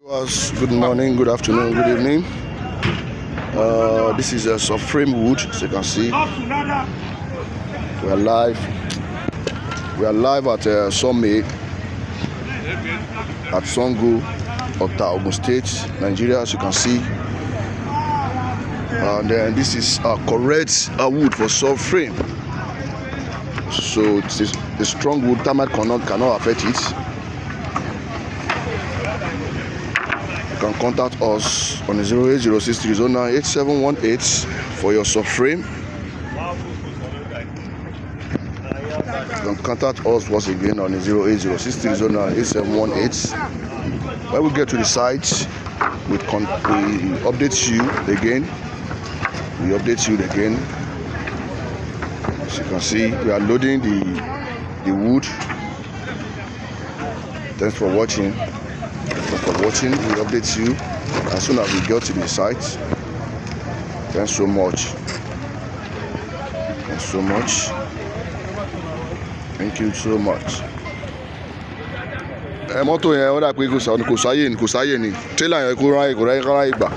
Good morning, good afternoon, good evening. This is a Subframe wood, as you can see. We are live. We are live at Sawmill at Songo, Ogun State, Nigeria, as you can see. And then this is a correct wood for Subframe. So it's a strong wood. Termite cannot affect it. You can contact us on 08063098718 for your Subframe. You can contact us once again on 08063098718. When we get to the site, we update you again. As you can see, we are loading the wood. Thanks for watching. We update you as soon as we get to the site. Thanks so much. Thank you so much. Mọ́tò yẹn ó dà pé kò sáyè ni tírélà yẹn kò ráyè gbà.